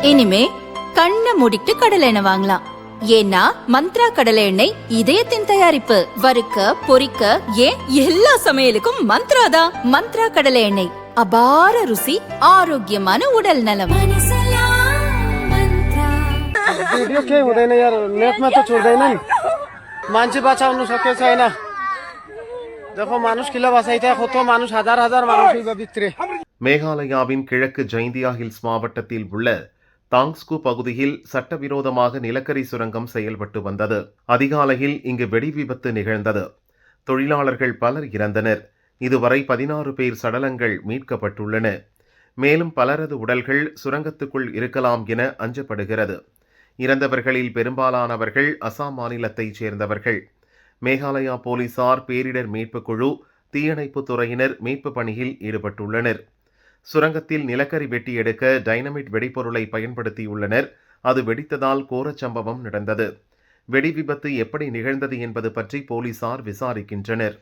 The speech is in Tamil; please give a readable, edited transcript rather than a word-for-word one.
இனிமே கண்ணை மூடிட்டு கடலை எண்ணெய் வாங்கலாம். ஏன்னா மந்த்ரா கடலை எண்ணெய் இதயத்தின் தயாரிப்பு. வறுக்க பொரிக்க ஏன் எல்லா சமையலுக்கும் மந்த்ரா தான். மந்த்ரா கடலை எண்ணெய், அபார ருசி, ஆரோக்கியமான உடல் நலம். भिडियो केही हुँदैन यार, नेटमा त छोड्दैनन्, मान्छे बचाउनु सके छैन. देखो मानुष किला बसाइता खोतो मानुष हजार हजार मानुष बित्रे. மேகாலயாவின் கிழக்கு ஜைந்தியா ஹில்ஸ் மாவட்டத்தில் உள்ள தாங்ஸ்கு பகுதியில் சட்டவிரோதமாக நிலக்கரி சுரங்கம் செயல்பட்டு வந்தது. அதிகாலையில் இங்கு வெடி விபத்து நிகழ்ந்தது. தொழிலாளர்கள் பலர் இறந்தனர். இதுவரை 16 பேர் சடலங்கள் மீட்கப்பட்டுள்ளன. மேலும் பலரது உடல்கள் சுரங்கத்துக்குள் இருக்கலாம் என அஞ்சப்படுகிறது. இறந்தவர்களில் பெரும்பாலானவர்கள் அசாம் மாநிலத்தைச் சேர்ந்தவர்கள். மேகாலயா போலீசார், பேரிடர் மீட்புக் குழு, தீயணைப்புத் துறையினர் மீட்பு பணியில் ஈடுபட்டுள்ளனர். சுரங்கத்தில் நிலக்கரி வெட்டி எடுக்க டைனமிட் வெடிபொருளை பயன்படுத்தியுள்ளனர். அது வெடித்ததால் கோரச் சம்பவம் நடந்தது. வெடி விபத்து எப்படி நிகழ்ந்தது என்பது பற்றி போலீசார் விசாரிக்கின்றனர்.